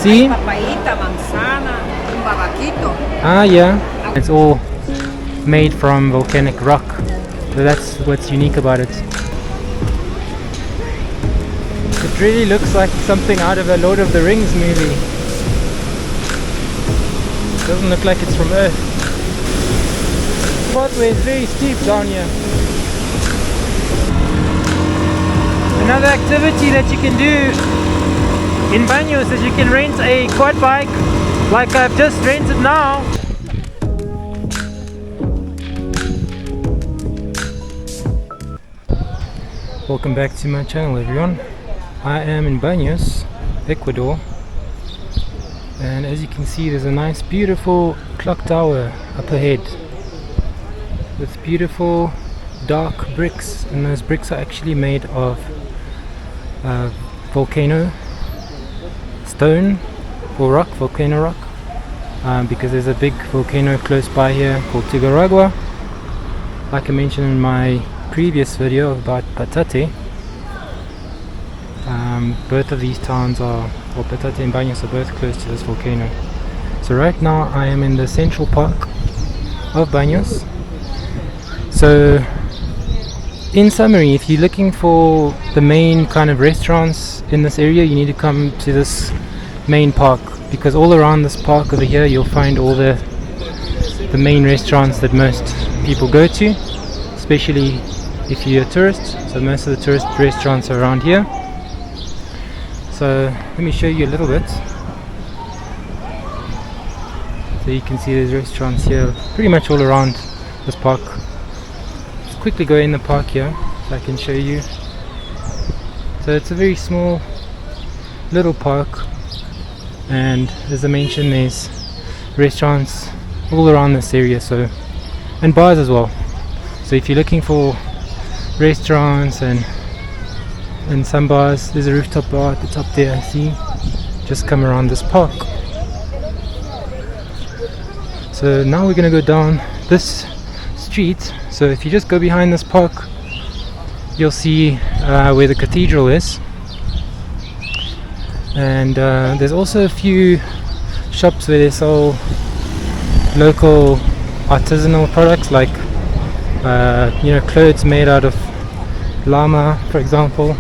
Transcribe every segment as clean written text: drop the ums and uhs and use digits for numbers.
See? Papayita, manzana, un barraquito. Ah, yeah. It's all made from volcanic rock. So that's what's unique about it. It really looks like something out of a Lord of the Rings movie. It doesn't look like it's from Earth. The pathway is very steep down here. Another activity that you can do in Baños is you can rent a quad bike like I've just rented now. Welcome back to my channel, everyone. I am in Baños, Ecuador, and as you can see there's a nice beautiful clock tower up ahead with beautiful dark bricks, and those bricks are actually made of volcano stone or rock, volcano rock, because there's a big volcano close by here called Tigaragua. Like I mentioned in my previous video about Patate, both of these towns are, or Patate and Baños, are both close to this volcano. So right now I am in the central park of Baños. So in summary, if you're looking for the main kind of restaurants in this area, you need to come to this main park, because all around this park over here you'll find all the main restaurants that most people go to, especially if you're a tourist. So most of the tourist restaurants are around here. So let me show you a little bit. So you can see there's restaurants here pretty much all around this park. Just quickly go in the park here so I can show you. So it's a very small little park, and as I mentioned there's restaurants all around this area, so, and bars as well. So if you're looking for restaurants and some bars, there's a rooftop bar at the top there, I see. Just come around this park. So now we're going to go down this street. So if you just go behind this park, you'll see where the cathedral is, and there's also a few shops where they sell local artisanal products, like clothes made out of llama, for example,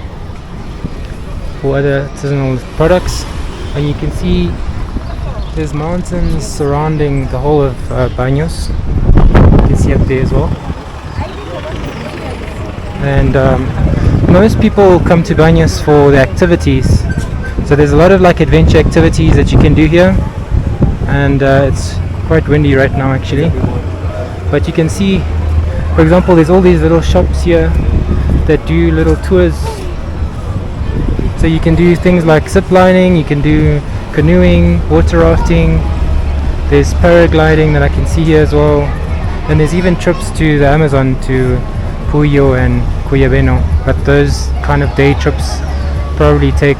or other artisanal products. And you can see there's mountains surrounding the whole of Baños. You can see up there as well. And most people come to Baños for the activities. So there's a lot of like adventure activities that you can do here, and it's quite windy right now actually. But you can see, for example, there's all these little shops here that do little tours. So you can do things like zip lining, you can do canoeing, water rafting, there's paragliding that I can see here as well, and there's even trips to the Amazon, to Puyo and Cuyabeno, but those kind of day trips probably take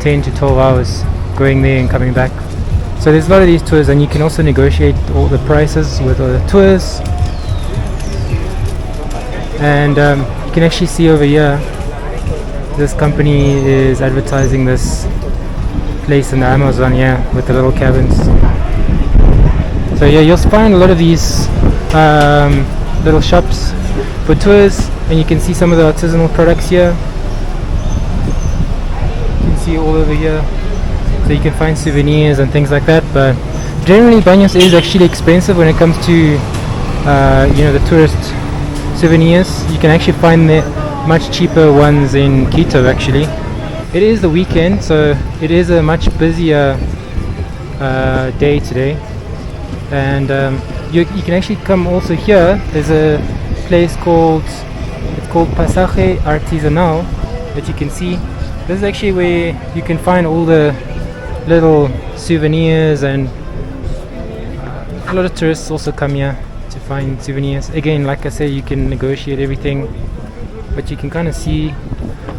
10 to 12 hours going there and coming back. So there's a lot of these tours, and you can also negotiate all the prices with the tours. And you can actually see over here, this company is advertising this place in the Amazon here with the little cabins. So yeah, you'll find a lot of these little shops for tours, and you can see some of the artisanal products here. You can see all over here. So you can find souvenirs and things like that, but generally Baños is actually expensive when it comes to the tourist souvenirs. You can actually find the much cheaper ones in Quito actually. It is the weekend, so it is a much busier day today, and you can actually come also here. There's a place called Pasaje Artesanal that you can see. This is actually where you can find all the little souvenirs, and a lot of tourists also come here to find souvenirs. Again, like I said, you can negotiate everything, but you can kind of see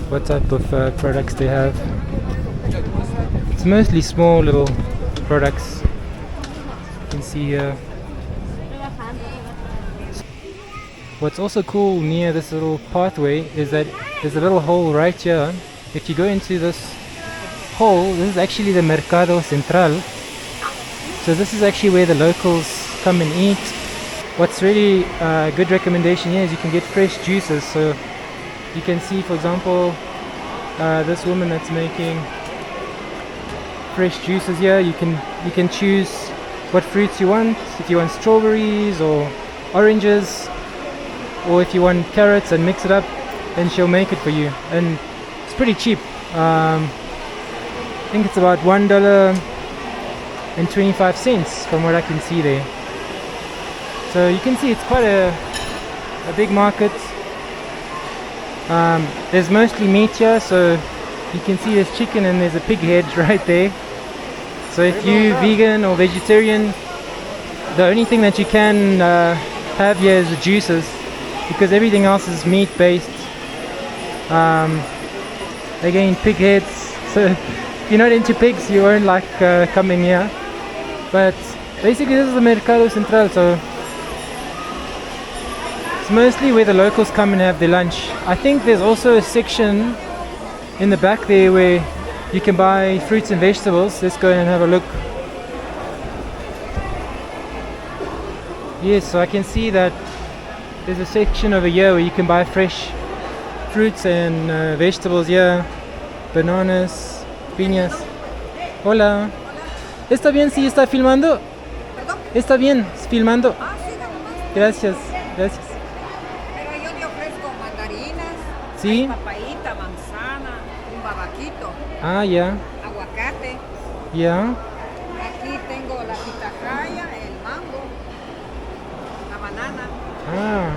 what type of products they have. It's mostly small little products. You can see here. What's also cool near this little pathway is that there's a little hole right here. If you go into this pole, this is actually the Mercado Central. So this is actually where the locals come and eat. What's really a good recommendation here is you can get fresh juices. So you can see, for example, this woman that's making fresh juices here. You can choose what fruits you want. If you want strawberries or oranges, or if you want carrots, and mix it up, and she'll make it for you. And it's pretty cheap. I think it's about $1.25 from what I can see there. So you can see it's quite a big market. There's mostly meat here, so you can see there's chicken and there's a pig head right there. So if you're vegan or vegetarian, the only thing that you can have here is the juices, because everything else is meat based. Again, pig heads. So if you're not into pigs, you won't like coming here. But basically this is the Mercado Central, so it's mostly where the locals come and have their lunch. I think there's also a section in the back there where you can buy fruits and vegetables. Let's go and have a look. Yes, so I can see that there's a section over here where you can buy fresh fruits and vegetables here. Bananas, piñas. Hola. ¿Está bien si está filmando? ¿Perdón? ¿Está bien filmando? Ah, sí, nomás. Gracias, gracias. Pero yo le ofrezco mandarinas, Sí. hay papayita, manzana, un babaquito, Ah, ya, aguacate. ya. Aquí tengo la pitahaya, el mango, la banana. Ah,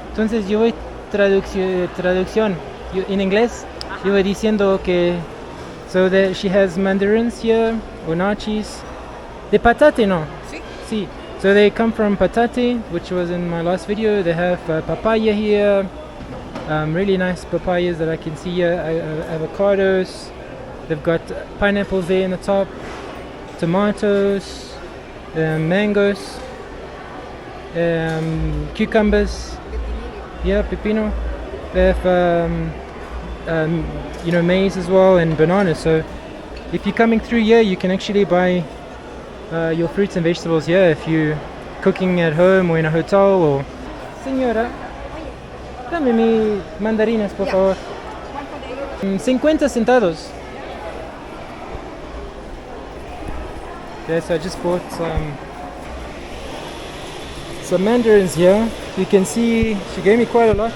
entonces yo voy traducción. En inglés, yo voy diciendo que so that she has mandarins here, or nachis. De patate, no? Sí. Sí. So they come from patate, which was in my last video. They have papaya here, really nice papayas that I can see here, avocados. They've got pineapples there in the top, tomatoes, mangoes, cucumbers, yeah, pepino. They have maize as well, and bananas. So if you're coming through here, you can actually buy your fruits and vegetables here if you're cooking at home or in a hotel. Or señora, dame mi mandarinas, por favor. 50 centavos. Yeah, so I just bought some mandarins here. You can see she gave me quite a lot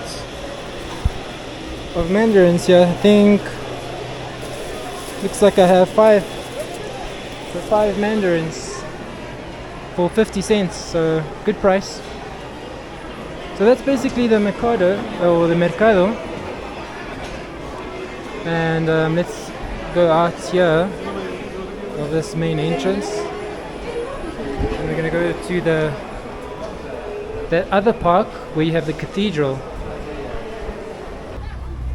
of mandarins here. I think looks like I have five mandarins for 50 cents, so good price. So that's basically the mercado, or the mercado. And let's go out here of this main entrance, and we're gonna go to that other park where you have the cathedral.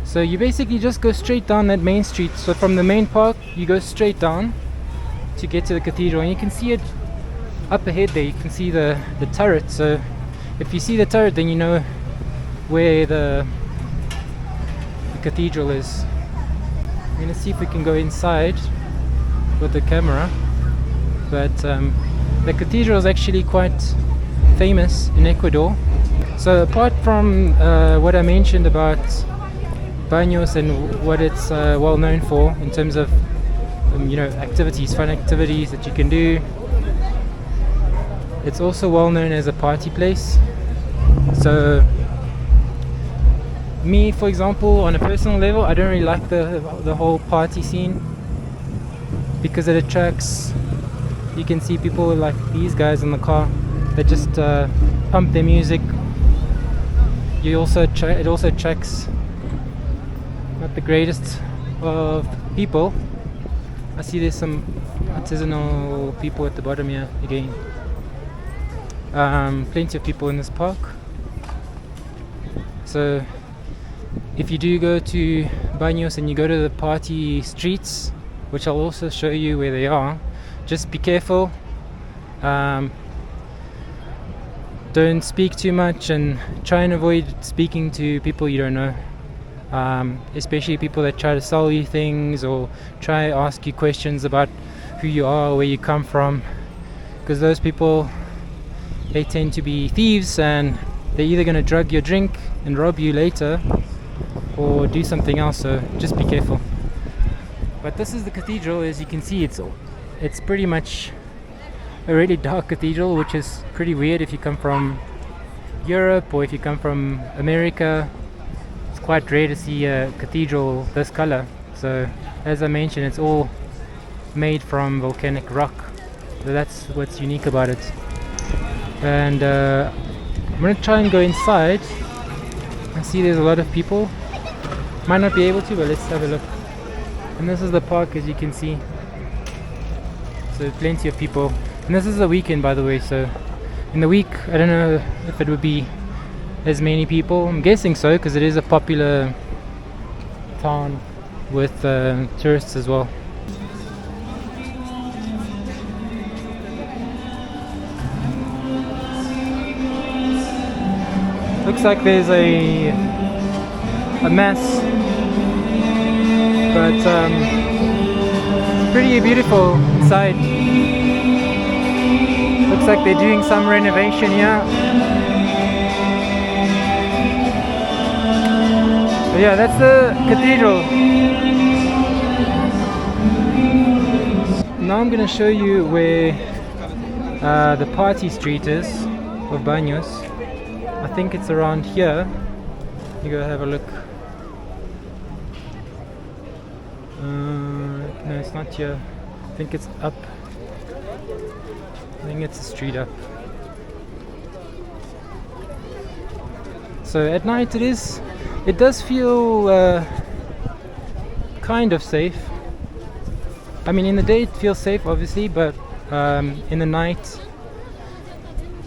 So you basically just go straight down that main street. So from the main park, you go straight down to get to the cathedral, and you can see it up ahead there. You can see the turret. So if you see the turret, then you know where the cathedral is. I'm gonna see if we can go inside with the camera, but the cathedral is actually quite famous in Ecuador. So apart from what I mentioned about Banos and what it's well known for in terms of activities, fun activities that you can do, it's also well known as a party place. So me, for example, on a personal level, I don't really like the whole party scene, because it attracts, you can see people like these guys in the car that just pump their music. It also attracts not the greatest of people. I see there's some artisanal people at the bottom here again. Plenty of people in this park. So if you do go to Banos and you go to the party streets, which I'll also show you where they are, just be careful. Don't speak too much, and try and avoid speaking to people you don't know. especially people that try to sell you things or try to ask you questions about who you are, where you come from, because those people, they tend to be thieves, and they're either going to drug your drink and rob you later or do something else, so just be careful. But this is the cathedral. As you can see, it's pretty much a really dark cathedral, which is pretty weird if you come from Europe or if you come from America. It's quite rare to see a cathedral this color. So as I mentioned, it's all made from volcanic rock, so that's what's unique about it. And I'm gonna try and go inside. I see there's a lot of people. Might not be able to, but let's have a look. And this is the park, as you can see. So plenty of people. And this is a weekend, by the way, so in the week I don't know if it would be as many people. I'm guessing so, because it is a popular town with tourists as well. Looks like there's a mass, but it's pretty beautiful inside. Looks like they're doing some renovation here. So yeah, that's the cathedral. Now I'm gonna show you where the party street is of Banos. I think it's around here. You go have a look. No, it's not here. I think it's up. I think it's a street up. So at night it does feel kind of safe. I mean, in the day it feels safe, obviously, but in the night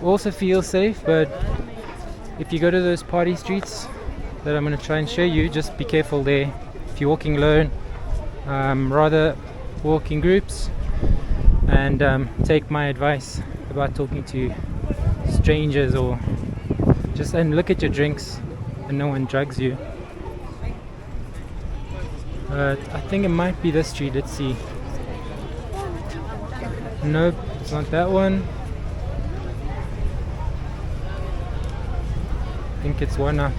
also feels safe. But if you go to those party streets that I'm going to try and show you, just be careful there. If you're walking alone, rather walk in groups, and take my advice about talking to strangers, or just and look at your drinks and no one drugs you. I think it might be this street. Let's see. Nope, it's not that one. I think it's one up.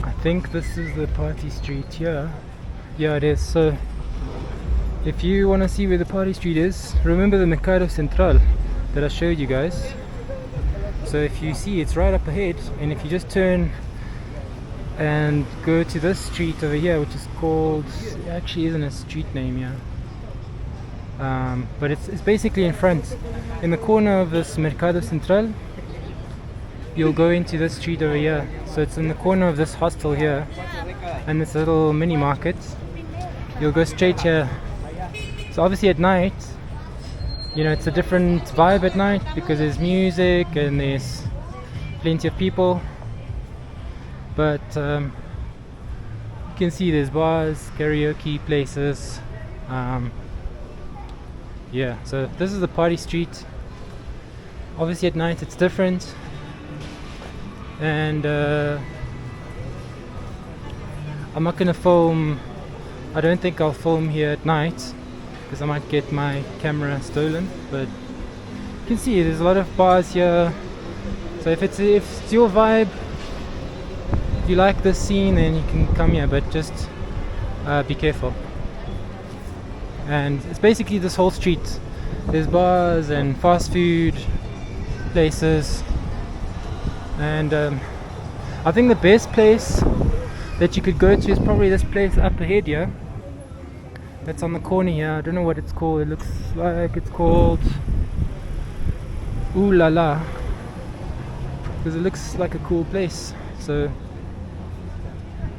I think this is the party street here. Yeah, it is. So if you want to see where the party street is, remember the mercado central that I showed you guys. So if you see, it's right up ahead, and if you just turn and go to this street over here, which is called, it actually isn't a street name here, but it's basically in front, in the corner of this mercado central. You'll go into this street over here. So it's in the corner of this hostel here and this little mini market. You'll go straight here. So obviously at night, you know, it's a different vibe at night because there's music and there's plenty of people. But you can see there's bars, karaoke places. Yeah, so this is the party street. Obviously at night it's different. And I'm not gonna film. I don't think I'll film here at night because I might get my camera stolen. But you can see there's a lot of bars here. So if it's your vibe, if you like this scene, then you can come here. But just be careful. And it's basically this whole street. There's bars and fast food places. And I think the best place that you could go to is probably this place up ahead here. That's on the corner here. I don't know what it's called. It looks like it's called Ooh La La, because it looks like a cool place. So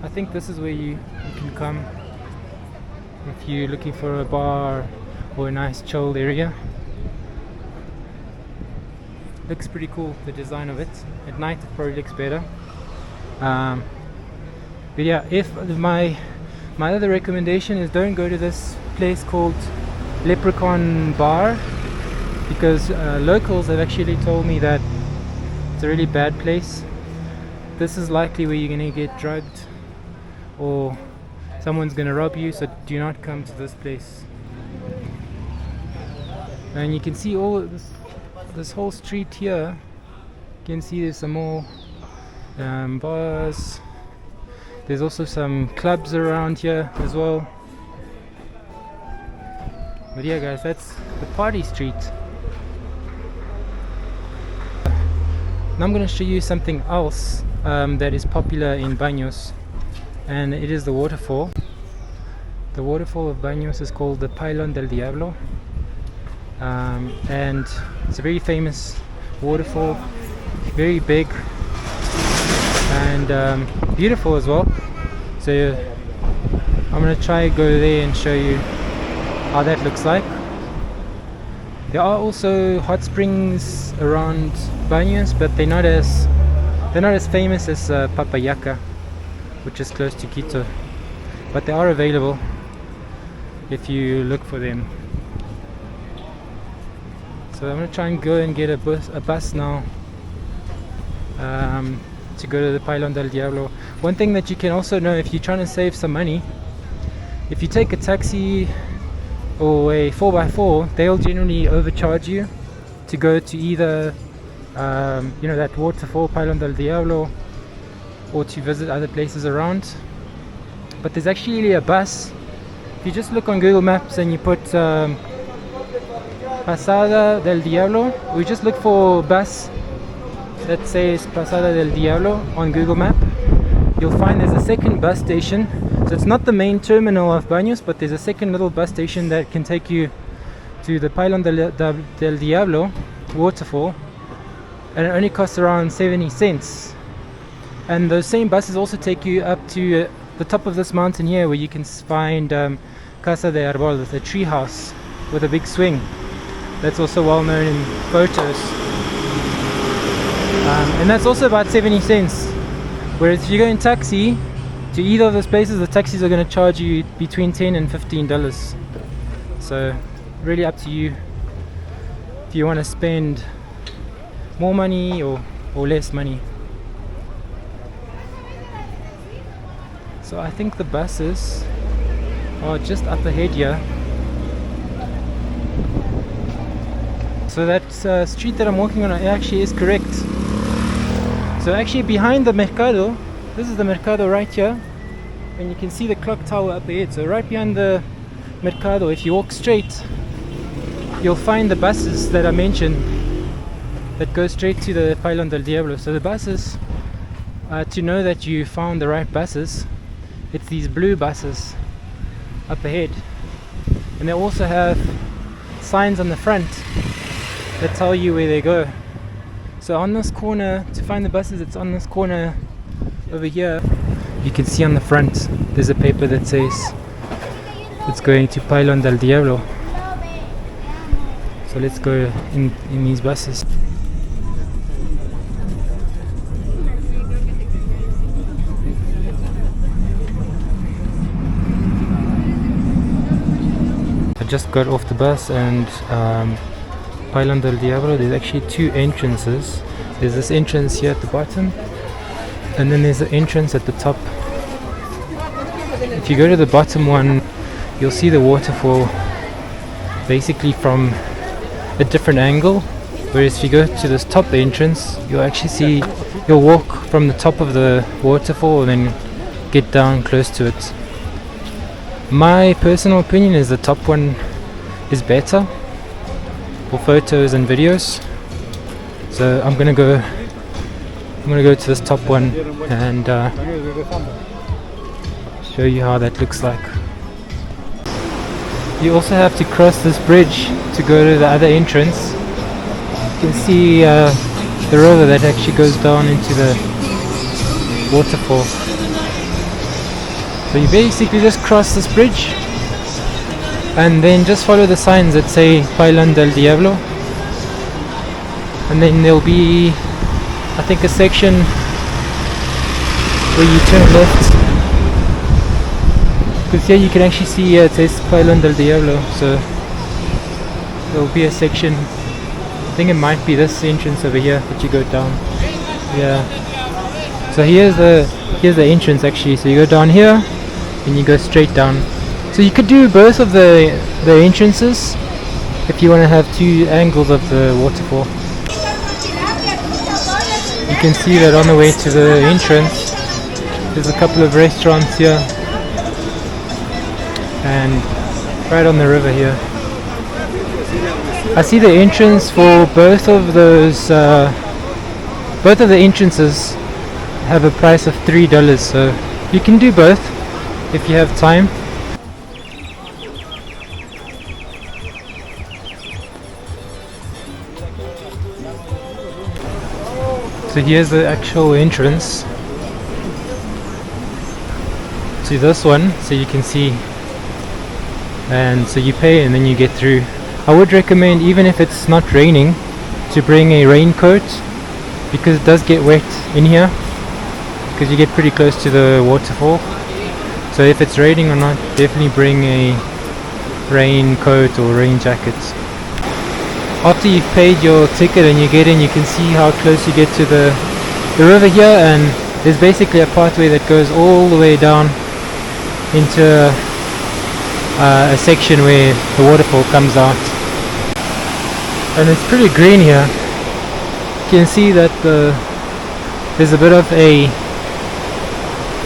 I think this is where you can come if you're looking for a bar or a nice chilled area. Looks pretty cool, the design of it. At night it probably looks better. But yeah, if my other recommendation is don't go to this place called Leprechaun Bar, because locals have actually told me that It's a really bad place. This is likely where you're gonna get drugged or someone's gonna rob you, so do not come to this place. And you can see all of this whole street here. You can see there's some more bars. There's also some clubs around here as well. But yeah guys, that's the party street. Now I'm going to show you something else that is popular in Baños, and it is the waterfall. The waterfall of Baños is called the Pailón del Diablo, and it's a very famous waterfall, very big and beautiful as well. So I'm going to try go there and show you how that looks like. There are also hot springs around Baños, but they're not as famous as Papayaca, which is close to Quito. But they are available if you look for them. So I'm gonna try and go and get a bus now to go to the Pailón del Diablo. One thing that you can also know if you're trying to save some money, if you take a taxi or a 4x4, they'll generally overcharge you to go to either that waterfall Pailón del Diablo or to visit other places around. But there's actually a bus. If you just look on Google Maps and you put Casa del Diablo, we just look for bus that says Casa del Diablo on Google Map, you'll find there's a second bus station. So it's not the main terminal of Baños, but there's a second little bus station that can take you to the Pailón del Diablo waterfall, and it only costs around 70 cents. And those same buses also take you up to the top of this mountain here, where you can find Casa del Árbol, the tree house with a big swing. That's also well known in photos. And that's also about 70 cents. Whereas if you go in taxi to either of those places, the taxis are going to charge you between $10 and $15. So really up to you if you want to spend more money or less money. So I think the buses are just up ahead here. So that street that I'm walking on actually is correct. So actually behind the mercado, this is the mercado right here, and you can see the clock tower up ahead. So right behind the mercado, if you walk straight, you'll find the buses that I mentioned that go straight to the Pailón del Diablo. So the buses, to know that you found the right buses, it's these blue buses up ahead, and they also have signs on the front that tell you where they go. So on this corner, to find the buses, it's on this corner over here. You can see on the front there's a paper that says it's going to Pailón del Diablo. So let's go in these buses. I just got off the bus, and Pailón del Diablo, there's actually two entrances. There's this entrance here at the bottom, and then there's an entrance at the top. If you go to the bottom one, you'll see the waterfall basically from a different angle, whereas if you go to this top entrance, you'll walk from the top of the waterfall and then get down close to it. My personal opinion is the top one is better for photos and videos, so I'm gonna go to this top one and show you how that looks like. You also have to cross this bridge to go to the other entrance. You can see the river that actually goes down into the waterfall. So you basically just cross this bridge and then just follow the signs that say Pailón del Diablo, and then there'll be, I think, a section where you turn left, because here you can actually see it says Pailón del Diablo. So there'll be a section, I think it might be this entrance over here that you go down. Yeah. So here's the entrance actually. So you go down here and you go straight down. So you could do both of the entrances if you want to have two angles of the waterfall. You can see that on the way to the entrance there's a couple of restaurants here and right on the river here. I see the entrance for both of those both of the entrances have a price of $3, so you can do both if you have time. So here's the actual entrance to this one, so you can see, and so you pay and then you get through. I would recommend, even if it's not raining, to bring a raincoat because it does get wet in here because you get pretty close to the waterfall. So if it's raining or not, definitely bring a raincoat or rain jacket. After you've paid your ticket and you get in, you can see how close you get to the river here, and there's basically a pathway that goes all the way down into a section where the waterfall comes out, and it's pretty green here. You can see that there's a bit of a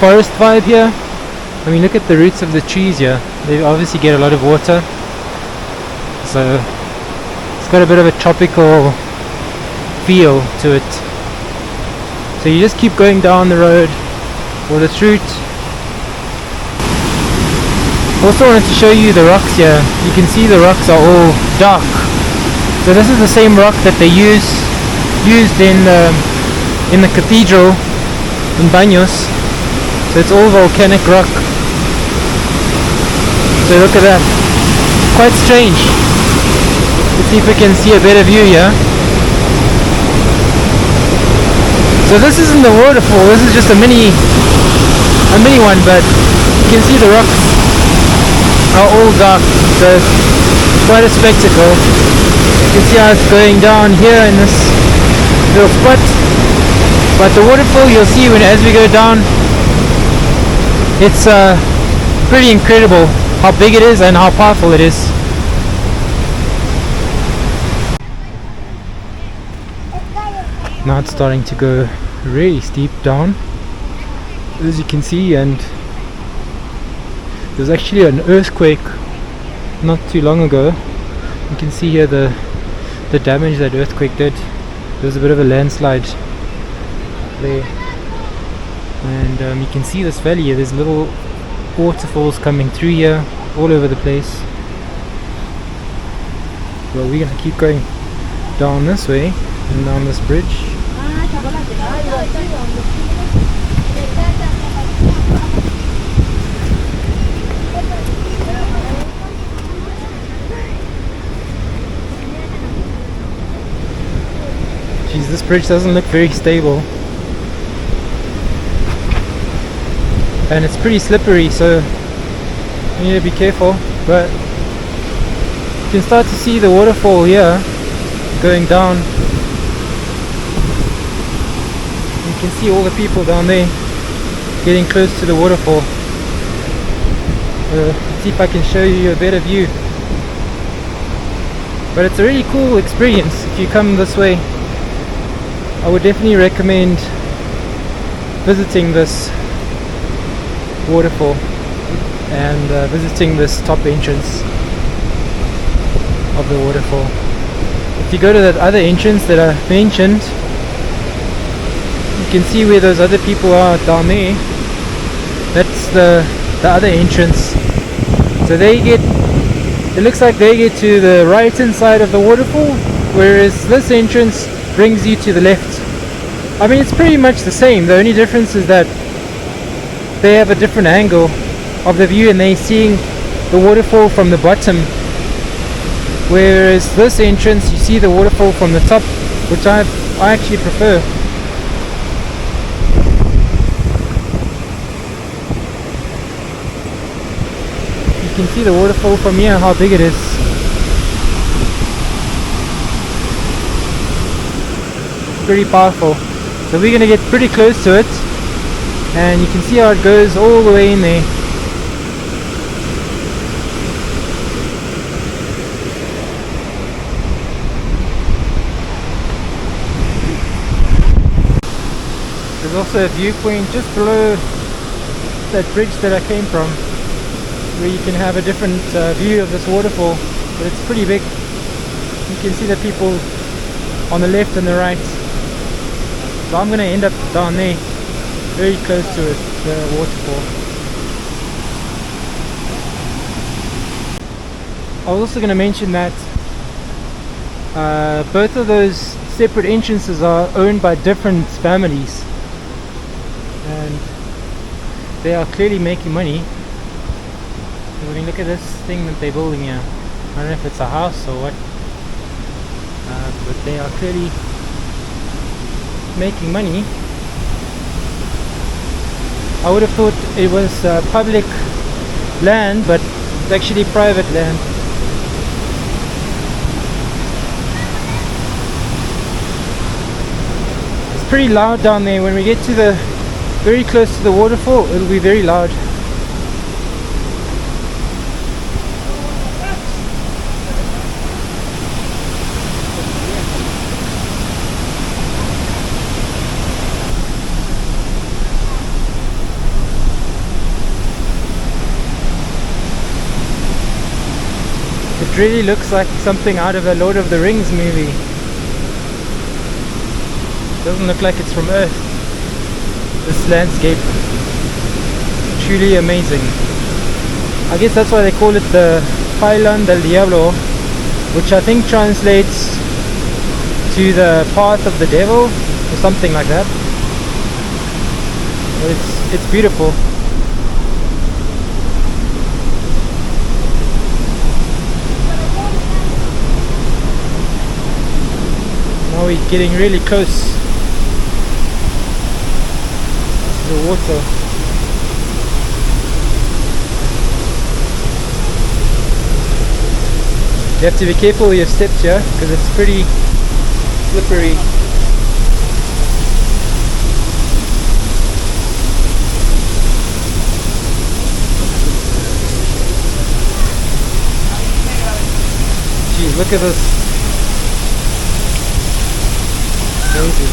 forest vibe here. I mean, look at the roots of the trees here. They obviously get a lot of water, so it's got a bit of a tropical feel to it. So you just keep going down the road or this route. Also wanted to show you the rocks here. You can see the rocks are all dark. So this is the same rock that they used in the cathedral in Banos. So it's all volcanic rock. So look at that. Quite strange. Let's see if we can see a better view here. So this isn't the waterfall, this is just a mini one, but you can see the rocks are all dark, so it's quite a spectacle. You can see how it's going down here in this little spot, but the waterfall you'll see as we go down, it's pretty incredible how big it is and how powerful it is. Now it's starting to go really steep down, as you can see, and there's actually an earthquake not too long ago. You can see here the damage that earthquake did. There was a bit of a landslide there, and you can see this valley here. There's little waterfalls coming through here all over the place. Well, we're going to keep going down this way and down this bridge. Jeez, this bridge doesn't look very stable, and it's pretty slippery, so you need to be careful. But you can start to see the waterfall here going down. You can see all the people down there getting close to the waterfall. Let's see if I can show you a better view. But it's a really cool experience if you come this way. I would definitely recommend visiting this waterfall and visiting this top entrance of the waterfall. If you go to that other entrance that I mentioned, you can see where those other people are down there. That's the other entrance. So it looks like they get to the right hand side of the waterfall, whereas this entrance brings you to the left. I mean, it's pretty much the same. The only difference is that they have a different angle of the view and they're seeing the waterfall from the bottom, whereas this entrance you see the waterfall from the top, which I actually prefer. You can see the waterfall from here, how big it is. Pretty powerful. So we're gonna get pretty close to it, and you can see how it goes all the way in there. There's also a viewpoint just below that bridge that I came from, where you can have a different view of this waterfall, but it's pretty big. You can see the people on the left and the right. So I'm going to end up down there, very close to it, the waterfall. I was also going to mention that both of those separate entrances are owned by different families, and they are clearly making money. So when you look at this thing that they're building here, I don't know if it's a house or what, but they are clearly making money. I would have thought it was public land, but it's actually private land. It's pretty loud down there. When we get to the very close to the waterfall, it'll be very loud. It really looks like something out of a Lord of the Rings movie. Doesn't look like it's from Earth. This landscape, truly amazing. I guess that's why they call it the Pailón del Diablo, which I think translates to the path of the devil or something like that. But it's beautiful. Now we're getting really close to the water. You have to be careful with your steps here because it's pretty slippery. Geez, look at this. Crazy.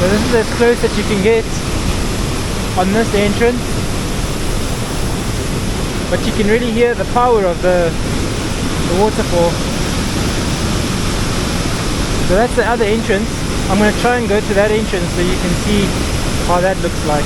So this is as close as you can get on this entrance, but you can really hear the power of the waterfall. So that's the other entrance. I'm going to try and go to that entrance so you can see how that looks like.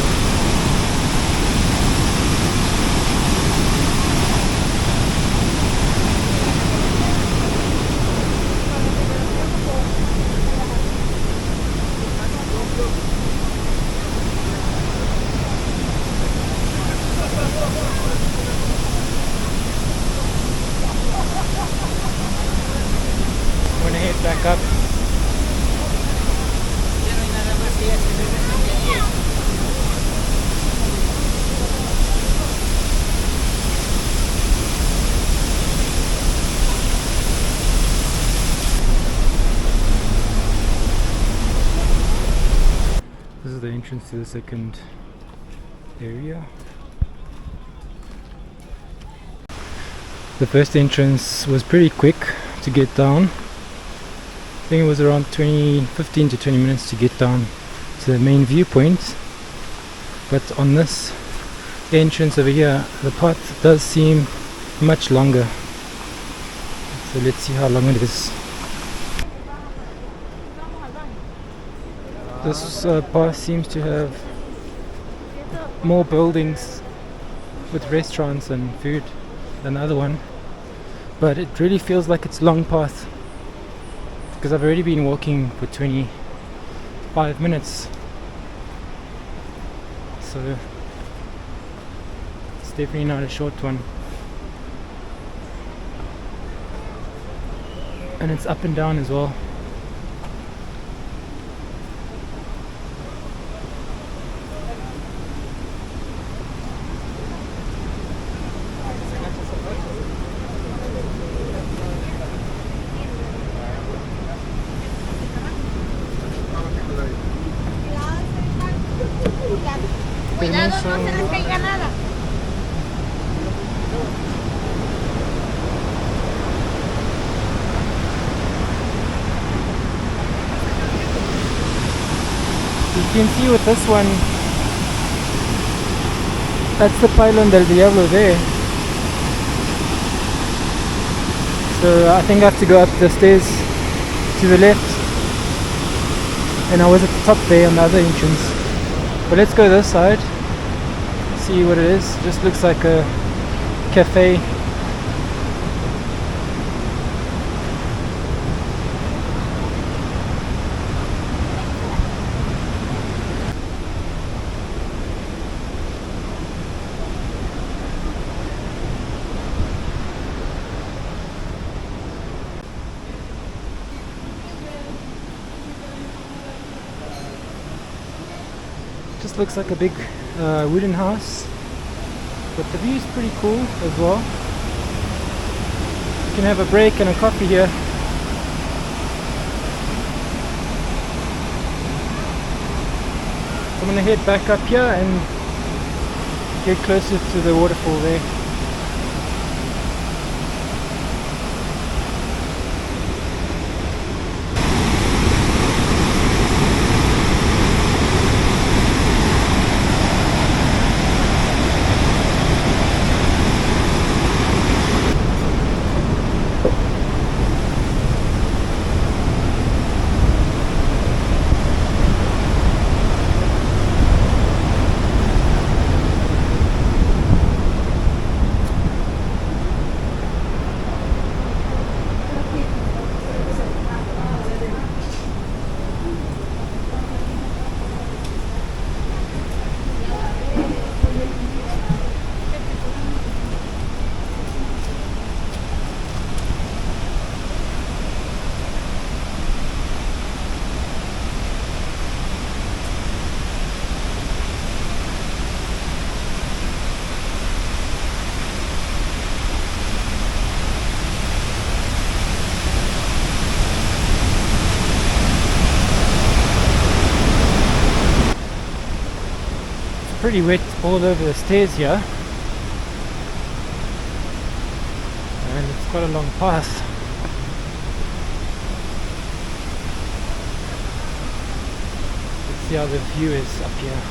I'm going to head back up. This is the entrance to the second area. The first entrance was pretty quick. It to get down. I think it was around 15 to 20 minutes to get down to the main viewpoint. But on this entrance over here, the path does seem much longer. So let's see how long it is. This path seems to have more buildings with restaurants and food than the other one, but it really feels like it's a long path because I've already been walking for 25 minutes, so it's definitely not a short one. And it's up and down as well. Cuidado, no se les caiga nada. You can see with this one, that's the Pailón del Diablo there. So I think I have to go up the stairs to the left, and I was at the top there on the other entrance. But let's go this side, see what it is. Just looks like a cafe. Just looks like a big wooden house, but the view is pretty cool as well. You can have a break and a coffee here. So I'm gonna head back up here and get closer to the waterfall there. Pretty wet all over the stairs here, and it's quite a long path. Let's see how the view is up here.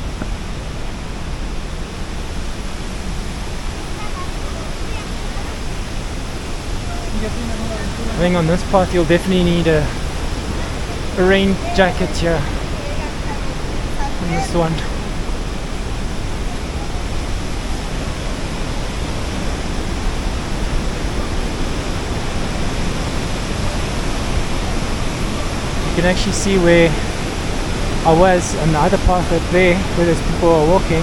I think on this path you'll definitely need a rain jacket here on this one. You can actually see where I was on the other path up there, where there's people are walking.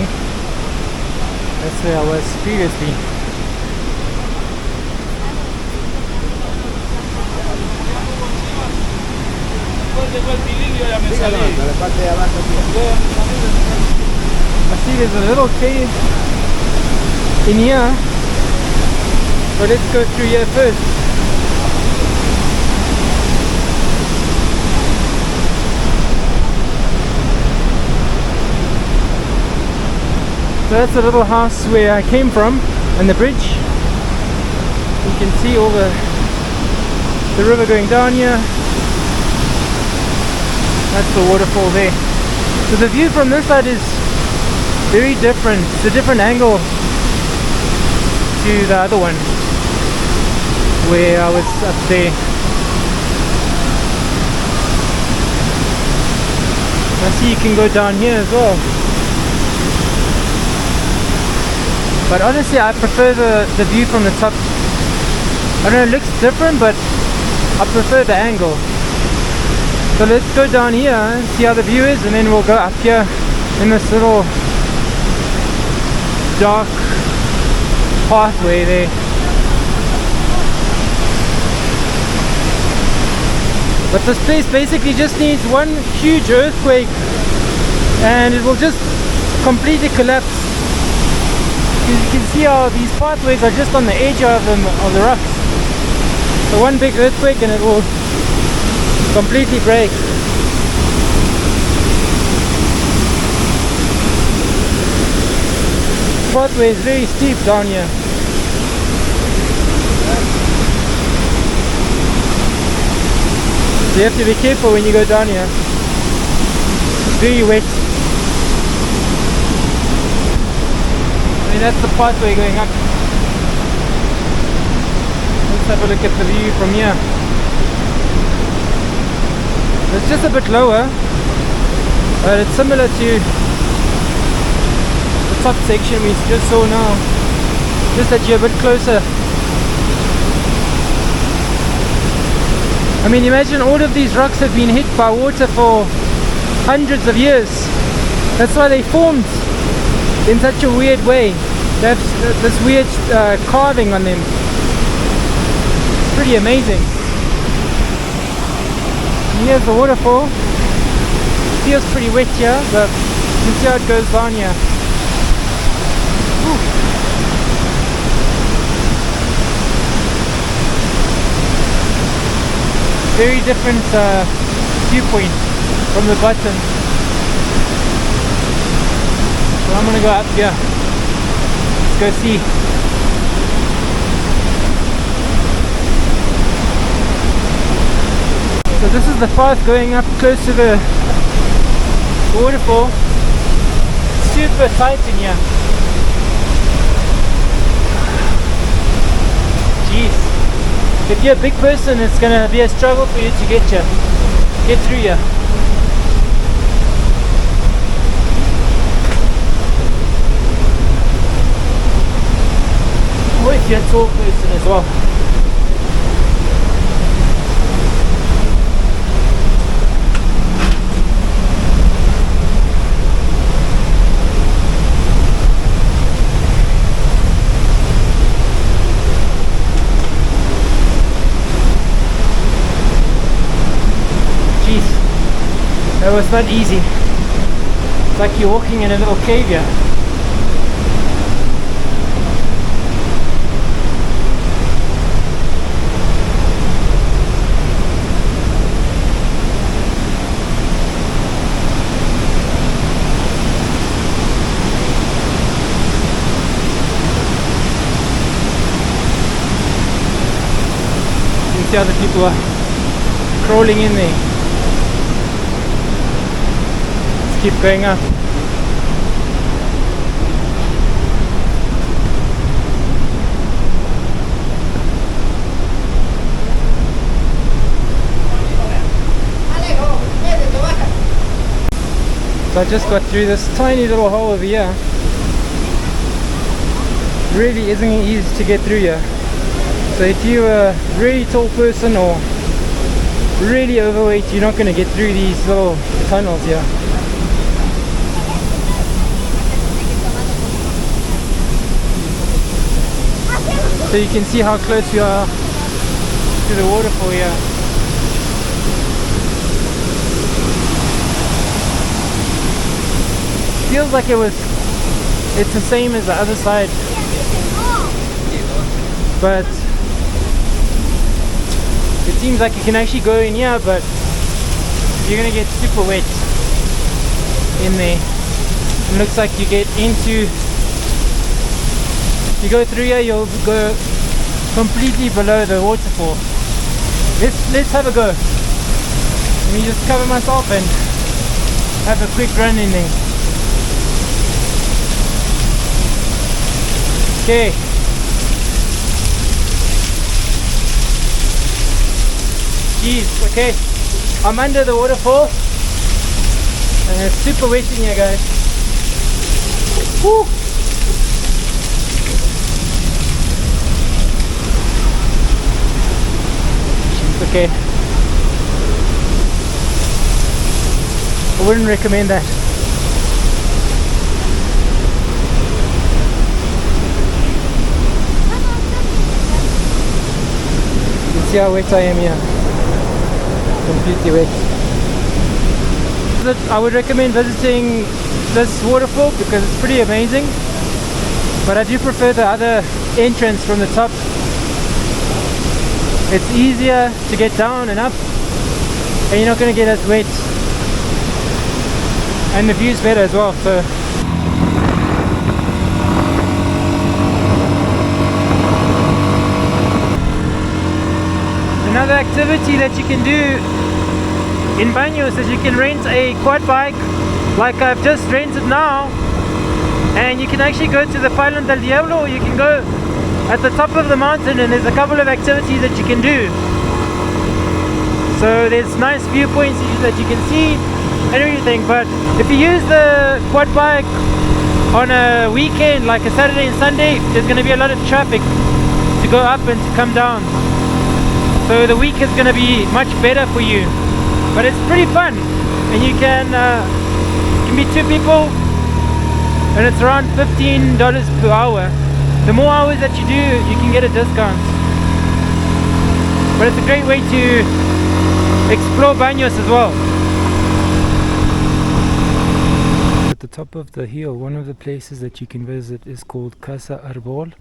That's where I was previously. I see there's a little cave in here, but let's go through here first. So that's the little house where I came from, and the bridge. You can see all the the river going down here. That's the waterfall there. So the view from this side is very different. It's a different angle to the other one where I was up there. I see you can go down here as well. But honestly, I prefer the view from the top. I don't know, it looks different, but I prefer the angle. So let's go down here and see how the view is, and then we'll go up here in this little dark pathway there. But this place basically just needs one huge earthquake and it will just completely collapse. You can see how these pathways are just on the edge of the rocks. So one big earthquake and it will completely break. The pathway is very steep down here. So you have to be careful when you go down here. It's very wet. I mean, that's the pathway going up. Let's have a look at the view from here. It's just a bit lower, but it's similar to the top section we just saw now, just that you're a bit closer. I mean, imagine all of these rocks have been hit by water for hundreds of years. That's why they formed in such a weird way. They have this weird carving on them. It's pretty amazing. And here's the waterfall. It feels pretty wet here, but you can see how it goes down here. Whew. Very different viewpoint from the bottom. So I'm gonna go up here. Let's go see. So this is the path going up close to the waterfall. Super tight in here. Jeez. If you're a big person, it's gonna be a struggle for you to get through here. Or if you're a tall person as well. That was not easy. It's like you're walking in a little cave here. You can see other people are crawling in there. Keep going up. So I just got through this tiny little hole over here. Really isn't easy to get through here. So if you're a really tall person or really overweight, you're not going to get through these little tunnels here. So you can see how close we are to the waterfall here. Feels like it's the same as the other side. But it seems like you can actually go in here, but you're gonna get super wet in there. It looks like you get into, you go through here, you'll go completely below the waterfall. Let's have a go. Let me just cover myself and have a quick run in there. Okay. Jeez, okay. I'm under the waterfall and it's super wet in here, guys. Woo! Jeez, okay. I wouldn't recommend that. You can see how wet I am here. Completely wet. I would recommend visiting this waterfall because it's pretty amazing, but I do prefer the other entrance from the top. It's easier to get down and up and you're not going to get as wet, and the view's better as well. So another activity that you can do in Baños is you can rent a quad bike like I've just rented now, and you can actually go to the Pailón del Diablo, or you can go at the top of the mountain, and there's a couple of activities that you can do. So there's nice viewpoints that you can see and everything, but if you use the quad bike on a weekend like a Saturday and Sunday, there's going to be a lot of traffic to go up and to come down. So the week is going to be much better for you, but it's pretty fun, and you can be 2 people, and it's around $15 per hour. The more hours that you do, you can get a discount. But it's a great way to explore Baños as well. At the top of the hill, one of the places that you can visit is called Casa del Árbol,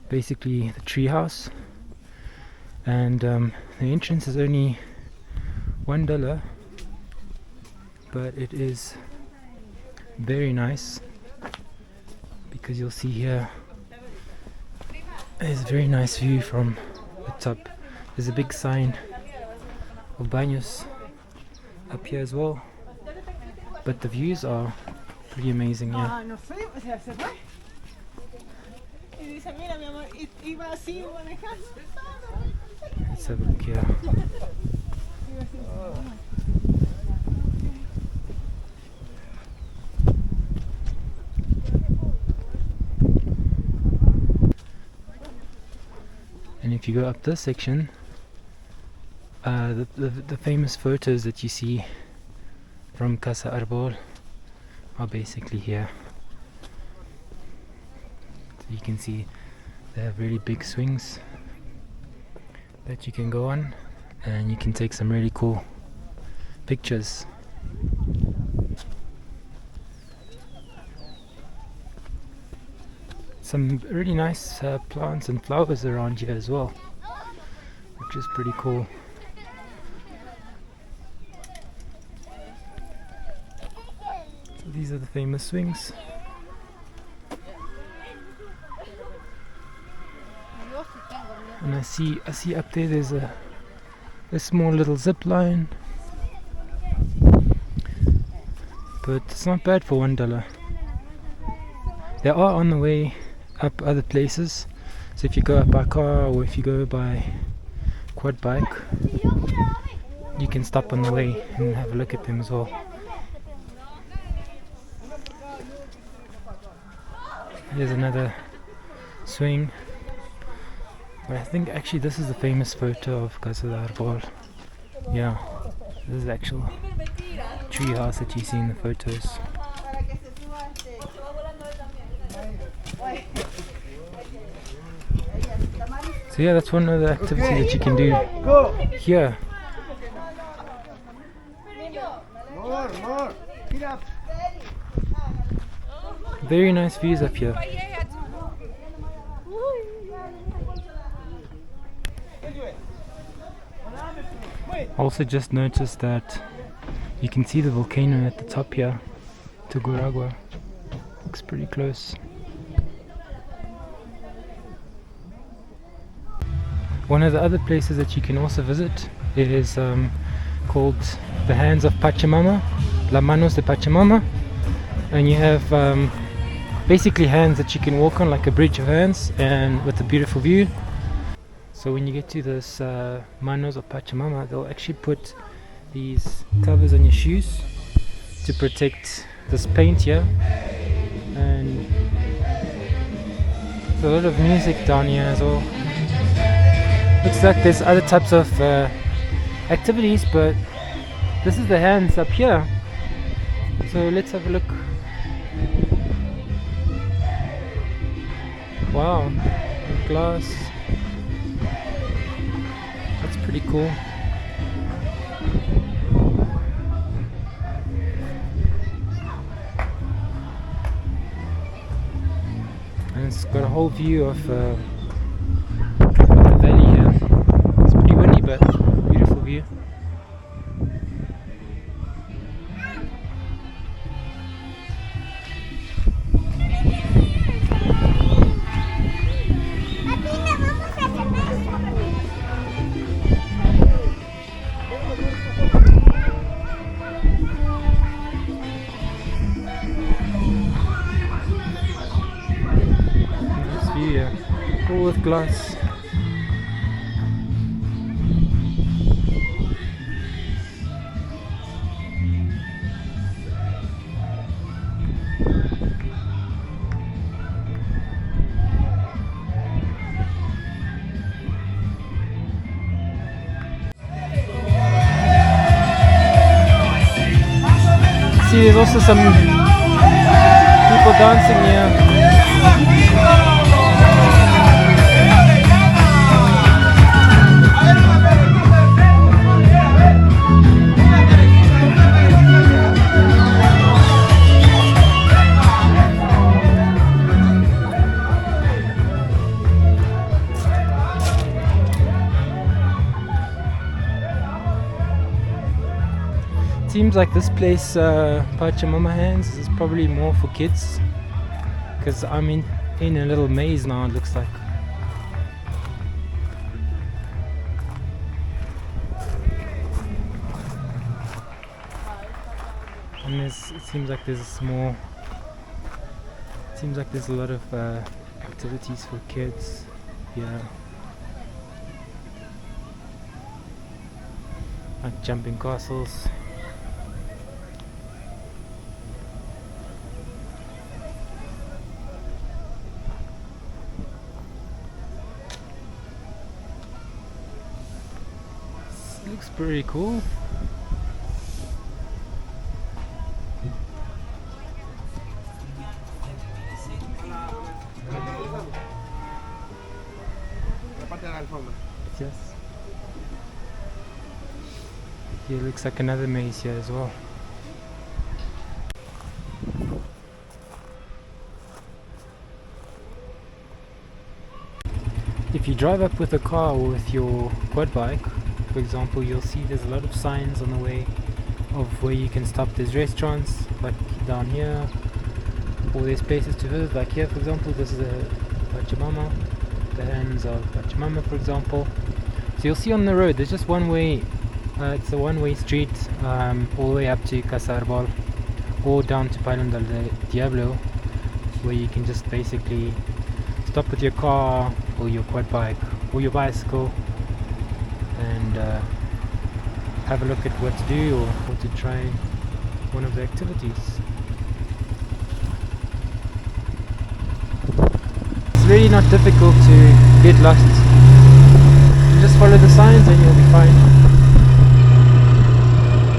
basically the tree house. And the entrance is only $1, but it is very nice because you'll see here there's a very nice view from the top. There's a big sign of Baños up here as well, but the views are pretty amazing here. Let's have a look here. And if you go up this section, the famous photos that you see from Casa del Árbol are basically here. So you can see they have really big swings that you can go on, and you can take some really cool pictures. Some really nice plants and flowers around here as well, which is pretty cool. So these are the famous swings. And I see up there there's a small little zip line, but it's not bad for $1. They are on the way up other places, so if you go up by car or if you go by quad bike, you can stop on the way and have a look at them as well. Here's another swing, but I think actually this is the famous photo of Casa del Árbol. Yeah, this is the actual tree house that you see in the photos. So yeah, that's one of the activities that you can do here. Very nice views up here. Also just noticed that you can see the volcano at the top here, Tuguragua. Looks pretty close. One of the other places that you can also visit is called the Hands of Pachamama, La Manos de Pachamama, and you have basically hands that you can walk on, like a bridge of hands, and with a beautiful view. So when you get to this Manos of Pachamama, they'll actually put these covers on your shoes to protect this paint here, and there's a lot of music down here as well. Looks like there's other types of activities, but this is the hands up here, so let's have a look. Wow, glass, that's pretty cool. And it's got a whole view of the valley here. It's pretty windy, but beautiful view. All with glass. See, there's also some people dancing here. Seems like this place, Pachamama Hands, is probably more for kids, because I'm in a little maze now, it looks like. And it seems like there's more. It seems like there's a lot of activities for kids. Yeah. Like jumping castles. Looks pretty cool. Yes. Here looks like another maze here as well. If you drive up with a car or with your quad bike, for example, you'll see there's a lot of signs on the way of where you can stop. There's restaurants like down here, or there's places to visit, like here for example. This is a Pachamama, the Hands of Pachamama for example. So you'll see on the road there's just one way, it's a one-way street all the way up to Casa del Árbol or down to Pailón del Diablo, where you can just basically stop with your car or your quad bike or your bicycle and have a look at what to do or to try one of the activities. It's really not difficult to get lost. You just follow the signs and you'll be fine.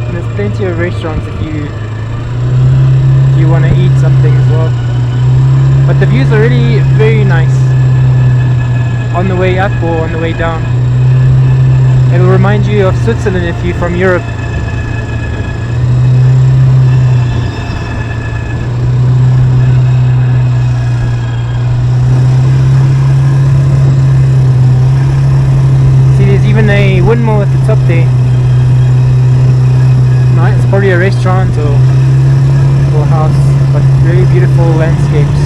And there's plenty of restaurants if you want to eat something as well. But the views are really very nice on the way up or on the way down. It will remind you of Switzerland if you're from Europe. See, there's even a windmill at the top there. Right, it's probably a restaurant or a house, but very beautiful landscapes.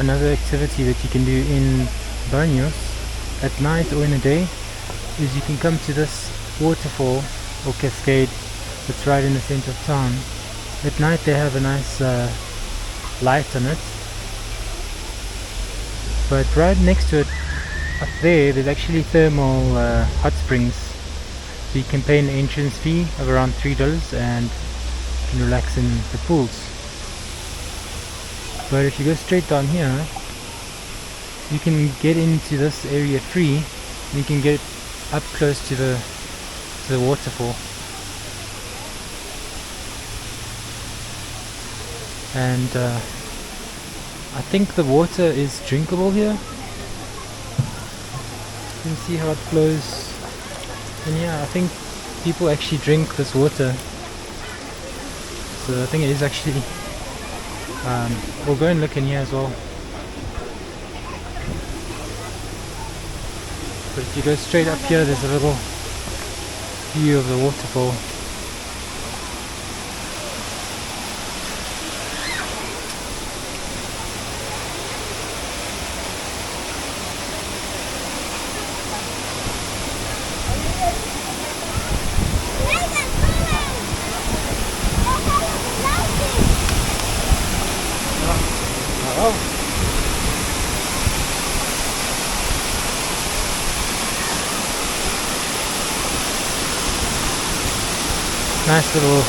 Another activity that you can do in Baños at night or in the day is you can come to this waterfall or cascade that's right in the center of town. At night they have a nice light on it, but right next to it up there's actually thermal hot springs, so you can pay an entrance fee of around $3 and you can relax in the pools. But if you go straight down here, you can get into this area free and you can get up close to the waterfall. And I think the water is drinkable here. You can see how it flows. And yeah, I think people actually drink this water. So I think it is actually we'll go and look in here as well. But if you go straight up here, there's a little view of the waterfall. Nice little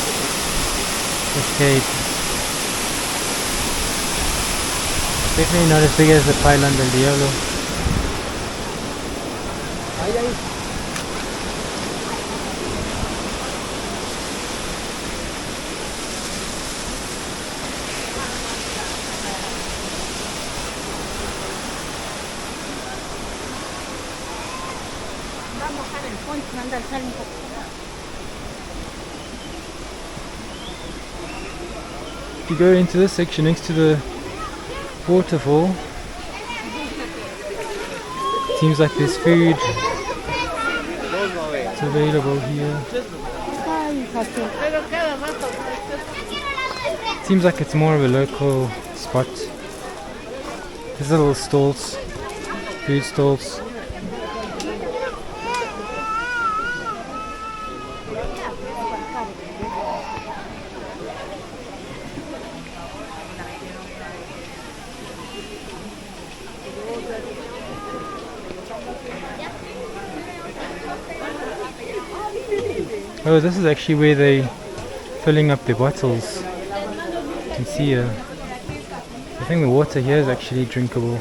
cascade. Definitely not as big as the Pailón del Diablo. If you go into this section next to the waterfall, seems like there's food. It's available here. Seems like it's more of a local spot. There's little stalls, food stalls. Oh, this is actually where they're filling up their bottles. You can see I think the water here is actually drinkable.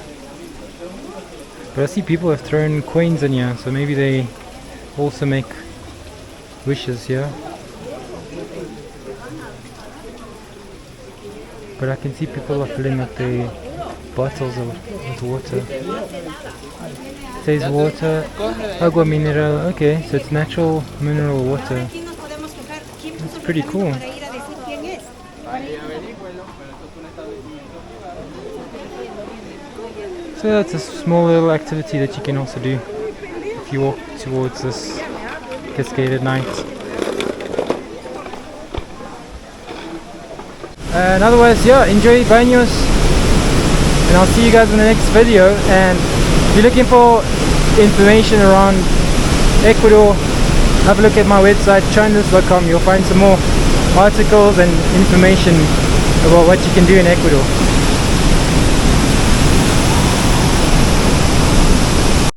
But I see people have thrown coins in here, so maybe they also make wishes here. But I can see people are filling up their bottles with water. It says water, agua mineral. Okay, so it's natural mineral water. That's pretty cool. So that's a small little activity that you can also do if you walk towards this cascade at night. And otherwise, yeah, enjoy Baños, and I'll see you guys in the next video. And if you're looking for information around Ecuador, have a look at my website trundless.com. You'll find some more articles and information about what you can do in Ecuador.